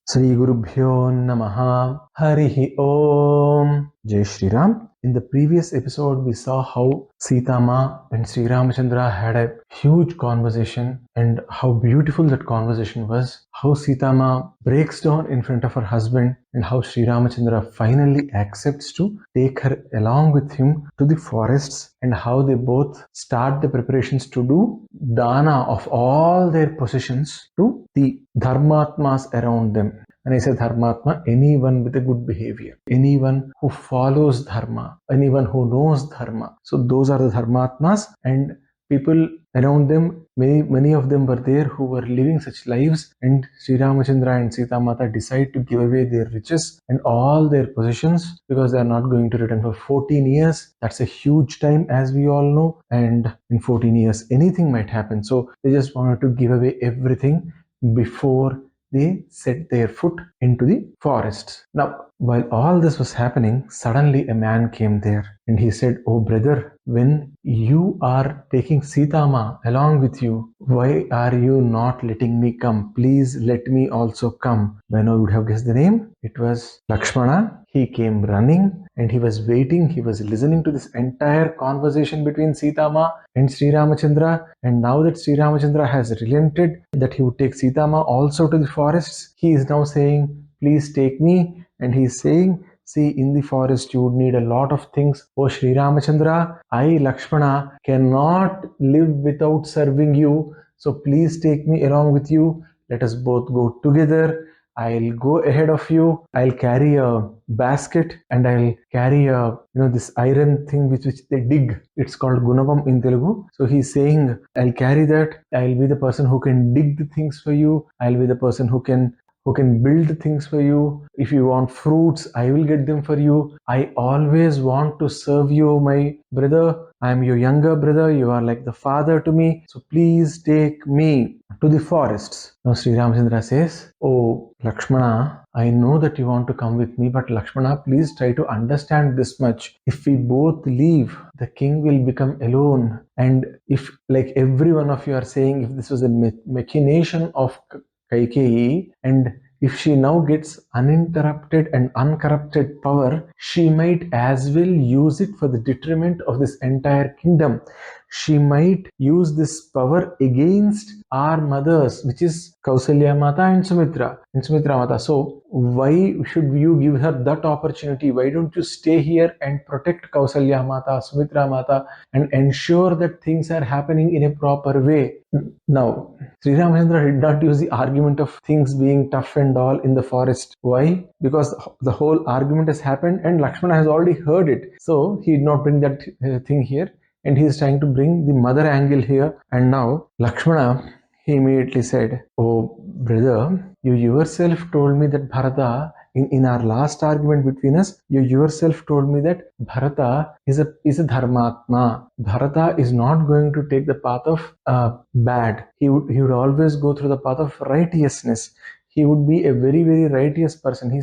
Sri Gurubhyo Namaha Harihi Om Jai Shri Ram. In the previous episode, we saw how Sita Ma and Sri Ramachandra had a huge conversation and how beautiful that conversation was. How Sita Ma breaks down in front of her husband and how Sri Ramachandra finally accepts to take her along with him to the forests, and how they both start the preparations to do dana of all their possessions to the dharmatmas around them. When I say dharmatma, anyone with a good behavior, anyone who follows dharma, anyone who knows dharma. So those are the dharmatmas, and people around them, many of them were there who were living such lives, and Sri Ramachandra and Sita Mata decide to give away their riches and all their possessions because they are not going to return for 14 years. That's a huge time, as we all know, and in 14 years anything might happen. So they just wanted to give away everything before they set their foot into the forest. Now, while all this was happening, suddenly a man came there and he said, "Oh brother, when you are taking Sita Ma along with you, why are you not letting me come? Please let me also come." When I would have guessed the name, it was Lakshmana. He came running and he was waiting. He was listening to this entire conversation between Sita Ma and Sri Ramachandra. And now that Sri Ramachandra has relented that he would take Sita Ma also to the forests, he is now saying, "Please take me." And he is saying, "See, in the forest you would need a lot of things. Oh Sri Ramachandra, I, Lakshmana, cannot live without serving you. So please take me along with you. Let us both go together. I'll go ahead of you. I'll carry a basket and I'll carry this iron thing which they dig. It's called Gunapam in Telugu." So he's saying, "I'll carry that. I'll be the person who can dig the things for you. I'll be the person who can build things for you. If you want fruits, I will get them for you. I always want to serve you, my brother. I am your younger brother. You are like the father to me. So please take me to the forests." Now Sri Ramachandra says, "Oh Lakshmana, I know that you want to come with me, but Lakshmana, please try to understand this much. If we both leave, the king will become alone. And if, like every one of you are saying, if this was a machination of Kaikeyi, and if she now gets uninterrupted and uncorrupted power, she might as well use it for the detriment of this entire kingdom. She might use this power against our mothers, which is Kausalya Mata and Sumitra Mata. So why should you give her that opportunity? Why don't you stay here and protect Kausalya Mata, Sumitra Mata, and ensure that things are happening in a proper way?" Now, Sri Ramachandra did not use the argument of things being tough and all in the forest. Why? Because the whole argument has happened and Lakshmana has already heard it. So he did not bring that thing here, and he is trying to bring the mother angle here. And now Lakshmana, he immediately said, "Oh brother, you yourself told me that Bharata, in our last argument between us, you yourself told me that Bharata is a dharmatma. Bharata is not going to take the path of bad. He would always go through the path of righteousness. He would be a very, very righteous person. He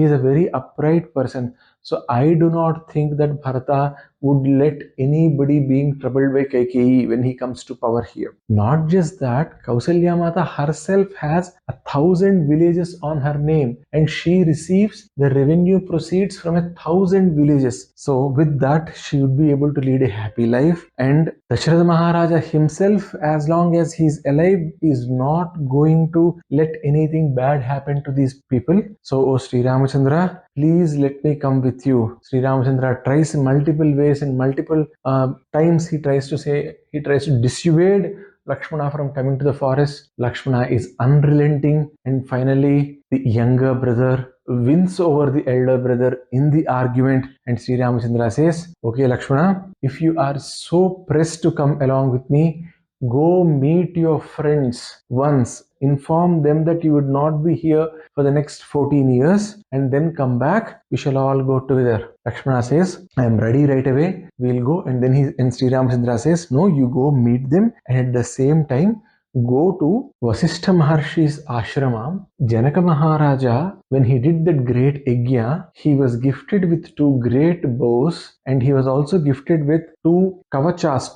is a very upright person. So I do not think that Bharata would let anybody being troubled by Kaikeyi when he comes to power here. Not just that, Kausalya Mata herself has 1,000 villages on her name, and she receives the revenue proceeds from 1,000 villages. So with that, she would be able to lead a happy life. And Dasharatha Maharaja himself, as long as he is alive, is not going to let anything bad happen to these people. So, oh Sri Ramachandra, please let me come with you." Sri Ramachandra tries in multiple ways and multiple times he tries to dissuade Lakshmana from coming to the forest. Lakshmana is unrelenting, and finally the younger brother wins over the elder brother in the argument, and Sri Ramachandra says, "Okay Lakshmana, if you are so pressed to come along with me, go meet your friends once, inform them that you would not be here for the next 14 years, and then come back. We shall all go together." Lakshmana says, "I am ready right away. We'll go." And then Sri Ramachandra says, "No, you go meet them, and at the same time go to Vasistha Maharshi's Ashrama." Janaka Maharaja, when he did that great yajna, he was gifted with 2 great bows, and he was also gifted with 2 kavachas,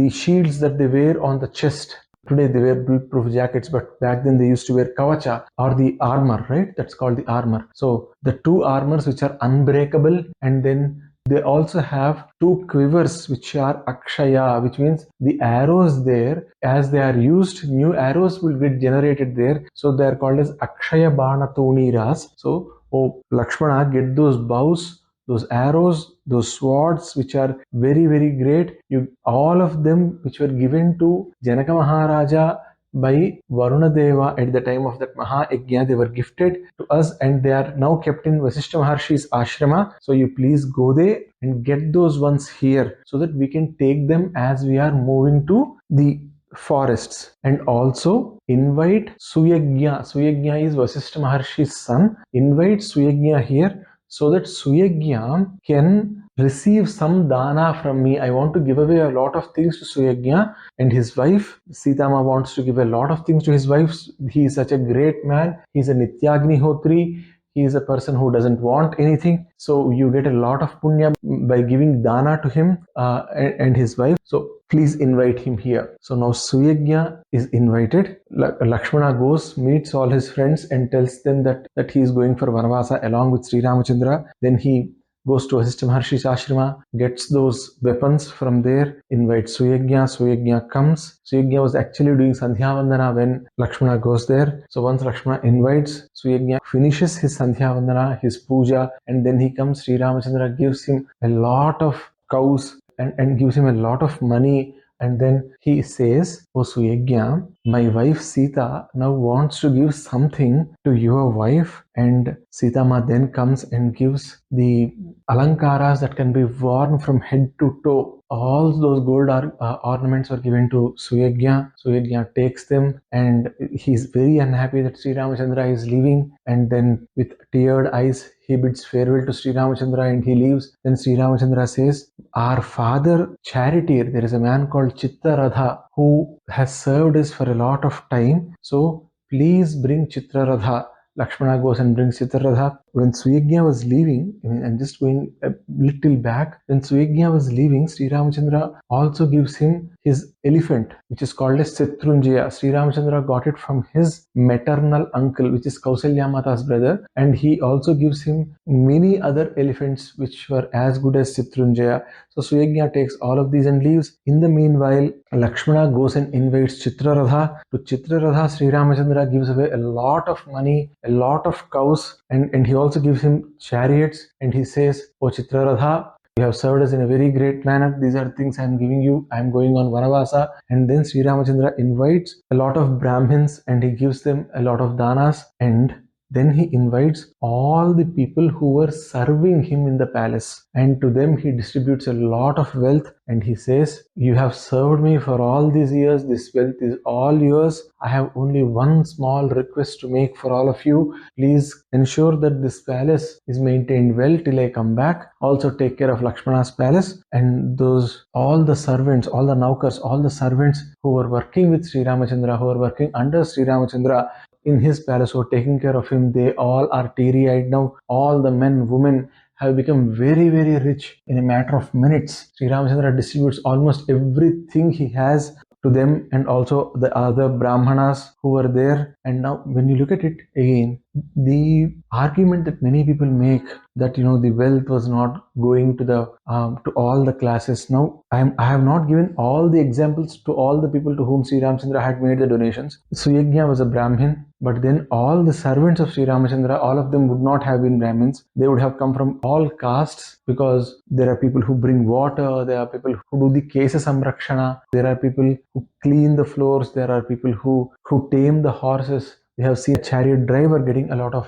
the shields that they wear on the chest. Today they wear bulletproof jackets, but back then they used to wear kavacha or the armor, right? That's called the armor. So the two armors which are unbreakable, and then they also have two quivers which are akshaya, which means the arrows there, as they are used, new arrows will get generated there. So they are called as akshaya bana tuniras. So, oh Lakshmana, get those bows, those arrows, those swords, which are very, very great. All of them which were given to Janaka Maharaja by Varuna Deva at the time of that Mahayajna, they were gifted to us, and they are now kept in Vasistha Maharshi's Ashrama. So you please go there and get those ones here so that we can take them as we are moving to the forests. And also invite Suyagnya. Suyagnya is Vasistha Maharshi's son. Invite Suyagnya here so that Suyagnya can receive some dana from me. I want to give away a lot of things to Suyagnya and his wife. Sitama wants to give a lot of things to his wife. He is such a great man. He is a Nityagnihotri. He is a person who doesn't want anything. So you get a lot of punya by giving dana to him and his wife. So please invite him here. So now Suyagnya is invited. Lakshmana goes, meets all his friends and tells them that he is going for Vanavasa along with Sri Ramachandra. Then he goes to Vasistha Maharshi's Ashrama, gets those weapons from there, invites Suyagnya. Suyagnya comes. Suyagnya was actually doing Sandhya Vandana when Lakshmana goes there. So once Lakshmana invites, Suyagnya finishes his Sandhya Vandana, his puja, and then he comes. Sri Ramachandra gives him a lot of cows and gives him a lot of money. And then he says, "Oh Suyagnya, my wife Sita now wants to give something to your wife." And Sitama then comes and gives the alankaras that can be worn from head to toe. All those gold ornaments are given to Suyagnya. Suyagnya takes them and he is very unhappy that Sri Ramachandra is leaving. And then with teared eyes, he bids farewell to Sri Ramachandra and he leaves. Then Sri Ramachandra says, "Our father charioteer, there is a man called Chittaradha who has served us for a lot of time. So please bring Chitraradha." Lakshmana goes and brings Chitraradha. When Suyagnya was leaving, I'm just going a little back. When Suyagnya was leaving, Sri Ramachandra also gives him his elephant, which is called as Shatrunjaya. Sri Ramachandra got it from his maternal uncle, which is Kausalya Mata's brother, and he also gives him many other elephants which were as good as Shatrunjaya. So Suyagnya takes all of these and leaves. In the meanwhile, Lakshmana goes and invites Chitraradha. To Chitraradha, Sri Ramachandra gives away a lot of money, a lot of cows, and he also gives him chariots, and he says, "Oh Chitraradha, you have served us in a very great manner. These are things I am giving you. I am going on Vanavasa." And then Sri Ramachandra invites a lot of Brahmins and he gives them a lot of danas, and then he invites all the people who were serving him in the palace, and to them he distributes a lot of wealth, and he says, "You have served me for all these years. This wealth is all yours. I have only one small request to make for all of you. Please ensure that this palace is maintained well till I come back. Also take care of Lakshmana's palace." And all the servants, all the naukars, all the servants who were working with Sri Ramachandra, who were working under Sri Ramachandra in his palace, who are taking care of him, they all are teary-eyed now. All the men, women have become very, very rich in a matter of minutes. Sri Ramachandra distributes almost everything he has to them, and also the other Brahmanas who were there. And now when you look at it again, the argument that many people make that the wealth was not going to all the classes. Now I have not given all the examples to all the people to whom Sri Ramachandra had made the donations. Suyagnya was a Brahmin, but then all the servants of Sri Ramachandra, all of them would not have been Brahmins. They would have come from all castes, because there are people who bring water, there are people who do the kesa samrakshana, there are people who clean the floors, there are people who tame the horses. We have seen a chariot driver getting a lot of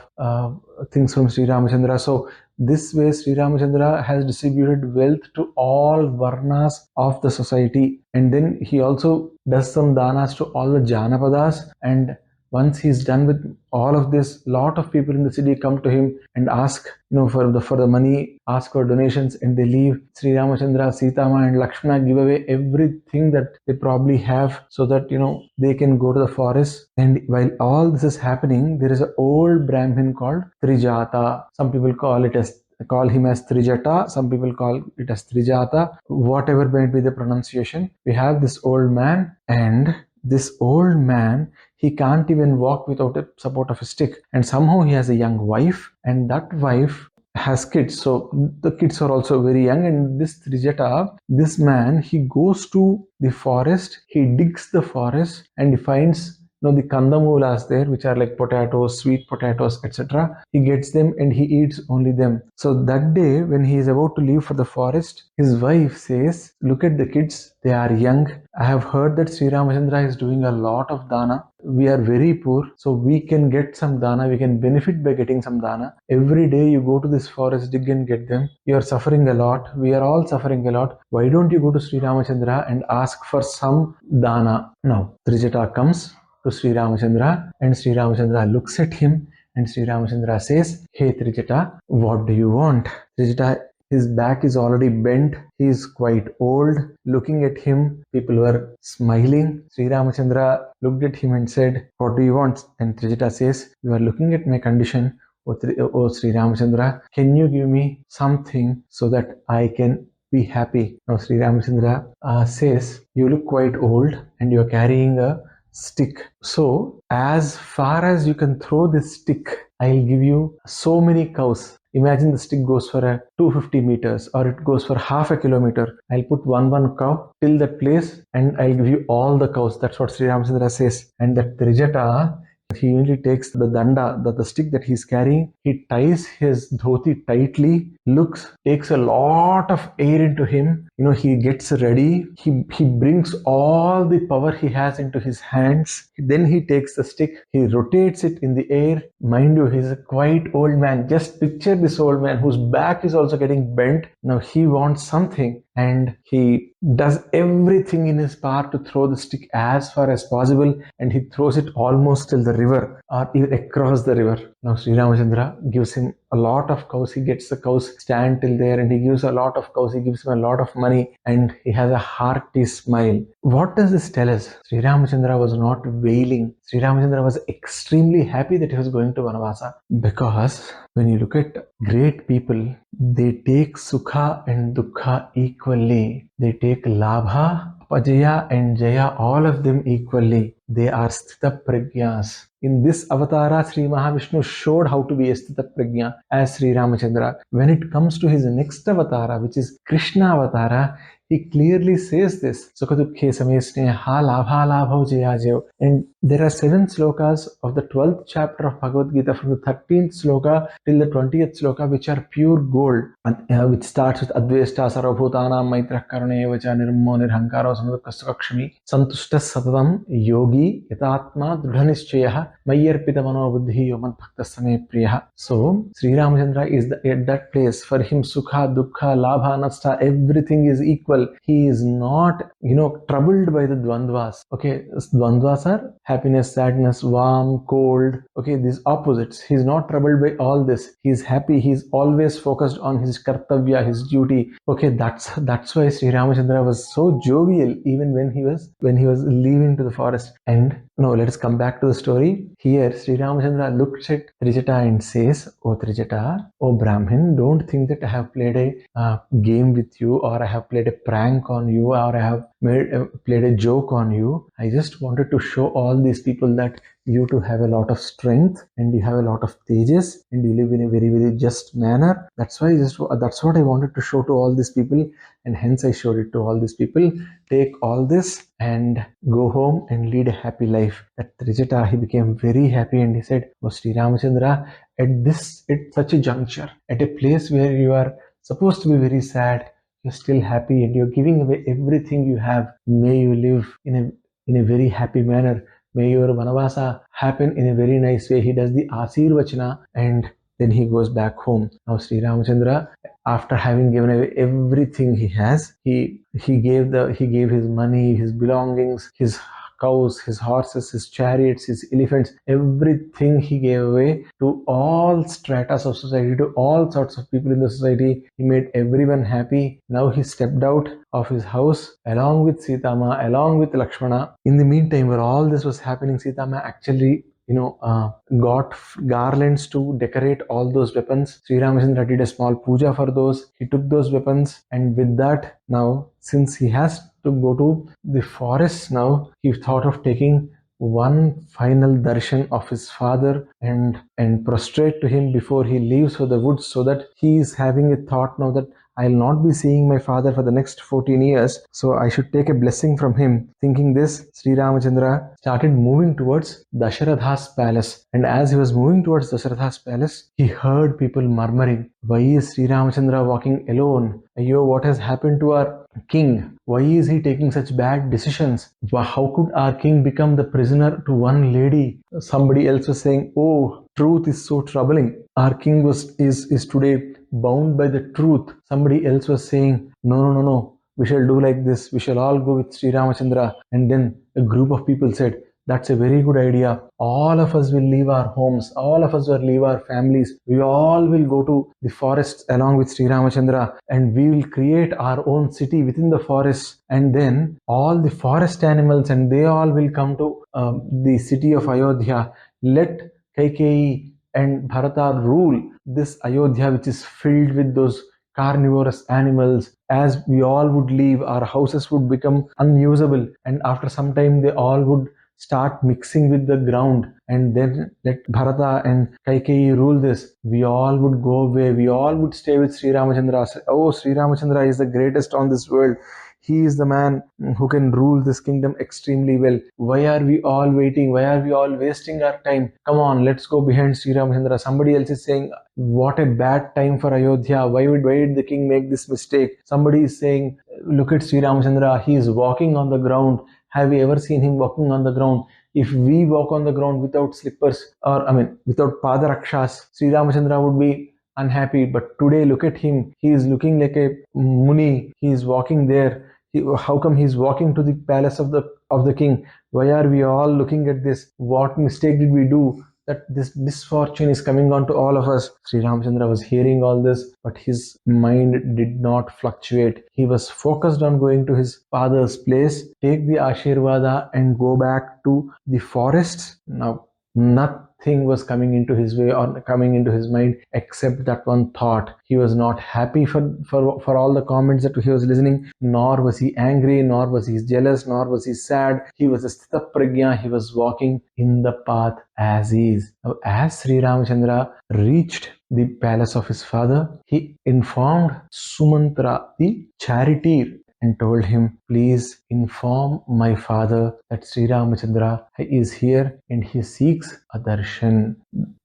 things from Sri Ramachandra. So this way Sri Ramachandra has distributed wealth to all varnas of the society. And then he also does some danas to all the Janapadas. And once he's done with all of this, lot of people in the city come to him and ask for the money, ask for donations, and they leave. Sri Ramachandra, Sitama and Lakshmana give away everything that they probably have so that they can go to the forest. And while all this is happening, there is an old Brahmin called Trijata. Some people call him as Trijata, some people call it as Trijata, whatever might be the pronunciation. We have this old man, and this old man, he can't even walk without the support of a stick. And somehow he has a young wife, and that wife has kids. So the kids are also very young. And this Trijata, this man, he goes to the forest, he digs the forest, and he finds the kandamulas there, which are like potatoes, sweet potatoes, etc. He gets them and he eats only them. So that day, when he is about to leave for the forest, his wife says, "Look at the kids, they are young. I have heard that Sri Ramachandra is doing a lot of dana. We are very poor, so we can get some dana, we can benefit by getting some dana. Every day you go to this forest, dig and get them. You are suffering a lot, we are all suffering a lot. Why don't you go to Sri Ramachandra and ask for some dana?" Now, Trijata comes to Sri Ramachandra, and Sri Ramachandra looks at him, and Sri Ramachandra says, "Hey Trijata, what do you want?" Trijata, his back is already bent, he is quite old. Looking at him, people were smiling. Sri Ramachandra looked at him and said, "What do you want?" And Trijata says, "You are looking at my condition, O Sri Ramachandra, can you give me something so that I can be happy?" Now Sri Ramachandra says, "You look quite old and you are carrying a stick. So as far as you can throw this stick, I'll give you so many cows. Imagine the stick goes for 250 meters or it goes for half a kilometer. I'll put one cow till that place and I'll give you all the cows." That's what Sri Ramachandra says. And that Trijata, he only takes the danda, the stick that he's carrying, he ties his dhoti tightly, takes a lot of air into him. He gets ready. He brings all the power he has into his hands. Then he takes the stick, he rotates it in the air. Mind you, he's a quite old man. Just picture this old man whose back is also getting bent. Now he wants something, and he does everything in his power to throw the stick as far as possible, and he throws it almost till the river or even across the river. Now Sri Ramachandra gives him a lot of cows. He gets the cows stand till there, and he gives a lot of cows. He gives him a lot of money, and he has a hearty smile. What does this tell us? Sri Ramachandra was not wailing. Sri Ramachandra was extremely happy that he was going to Vanavasa, because when you look at great people, they take sukha and dukkha equally. They take labha, pajaya and jaya, all of them equally. They are sthita prajnas. In this avatara, Sri Mahavishnu showed how to be a sthita prajna as Sri Ramachandra. When it comes to his next avatara, which is Krishna avatara, he clearly says this. Sukha-dukhe same sneha labha labho jaya jayo. And there are 7 slokas of the 12th chapter of Bhagavad Gita, from the 13th sloka till the 20th sloka, which are pure gold, which starts with Adveshta sarvabhutanam maitra karunevacha nirmo nirhankaro samudukasukakshami santushta satatam yogi yatatma dridhanishchayah mayyarpita mano buddhi yomad bhakta same priyaha. So Sri Ramachandra is at that place. For him, sukha, dukkha, labha, nasta, everything is equal. He is not, troubled by the dvandvas. Okay, dvandvas are happiness, sadness, warm, cold. Okay, these opposites. He is not troubled by all this. He is happy. He is always focused on his kartavya, his duty. Okay, that's why Sri Ramachandra was so jovial even when he was leaving to the forest. And now let us come back to the story. Here, Sri Ramachandra looks at Trijata and says, "O Trijata, O Brahmin, don't think that I have played a game with you, or I have played a prank on you, or I have played a joke on you. I just wanted to show all these people that you too have a lot of strength, and you have a lot of tejas, and you live in a very, very just manner. That's what I wanted to show to all these people, and hence I showed it to all these people. Take all this and go home and lead a happy life." At Trijata, he became very happy, and he said, "Oh Sri Ramachandra, at such a juncture, at a place where you are supposed to be very sad, you're still happy and you're giving away everything you have. May you live in a very happy manner. May your Vanavasa happen in a very nice way." He does the Asirvachana, and then he goes back home. Now Sri Ramachandra, after having given away everything he has, he gave his money, his belongings, his cows, his horses, his chariots, his elephants, everything he gave away to all stratas of society, to all sorts of people in the society. He made everyone happy. Now he stepped out of his house along with Sitama, along with Lakshmana. In the meantime, where all this was happening, Sitama actually got garlands to decorate all those weapons. Sri Ramachandra did a small puja for those. He took those weapons, and with that, now since he has to go to the forest now, he thought of taking one final darshan of his father and prostrate to him before he leaves for the woods, so that he is having a thought now that I'll not be seeing my father for the next 14 years, so I should take a blessing from him. Thinking this, Sri Ramachandra started moving towards Dasharatha's palace. And as he was moving towards Dasharatha's palace, he heard people murmuring, why is Sri Ramachandra walking alone? Ayyo, what has happened to our king? Why is he taking such bad decisions? How could our king become the prisoner to one lady? Somebody else was saying, oh, truth is so troubling. Our king is today bound by the truth. Somebody else was saying, no, we shall do like this. We shall all go with Sri Ramachandra. And then a group of people said, that's a very good idea. All of us will leave our homes. All of us will leave our families. We all will go to the forests along with Sri Ramachandra, and we will create our own city within the forests. And then all the forest animals and they all will come to the city of Ayodhya. Let Kaikeyi and Bharata rule this Ayodhya, which is filled with those carnivorous animals. As we all would leave, our houses would become unusable, and after some time they all would start mixing with the ground, and then let Bharata and Kaikeyi rule this. We all would go away. We all would stay with Sri Ramachandra. Oh, Sri Ramachandra is the greatest on this world. He is the man who can rule this kingdom extremely well. Why are we all waiting? Why are we all wasting our time? Come on, let's go behind Sri Ramachandra. Somebody else is saying, what a bad time for Ayodhya. Why did the king make this mistake? Somebody is saying, look at Sri Ramachandra. He is walking on the ground. Have you ever seen him walking on the ground? If we walk on the ground without slippers, without padarakshas, Sri Ramachandra would be unhappy. But today, look at him. He is looking like a muni. He is walking there. How come he is walking to the palace of the king? Why are we all looking at this? What mistake did we do that this misfortune is coming on to all of us? Sri Ramachandra was hearing all this, but his mind did not fluctuate. He was focused on going to his father's place, take the Ashirvada and go back to the forests. Now, nothing was coming into his way or coming into his mind except that one thought. He was not happy for all the comments that he was listening, nor was he angry, nor was he jealous, nor was he sad. He was a sthita prajna. He was walking in the path as is. Now, as Sri Ramachandra reached the palace of his father, he informed Sumantra, the charioteer, and told him, please inform my father that Sri Ramachandra is here and he seeks a darshan.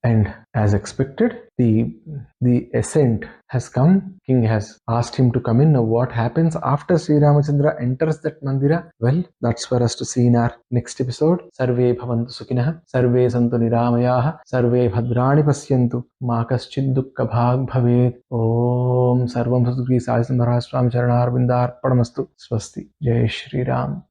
And as expected, the ascent has come. King has asked him to come in. Now what happens after Sri Ramachandra enters that mandira? Well, that's for us to see in our next episode. Sarve bhavantu sukhinah, sarve santu niramayaha, sarve bhadrani pasyantu, ma kaschid dukkha bhag bhavet. Om sarvam satguru sai maharshi charanarvindar padamastu. Swasti. Jai Shri Ram.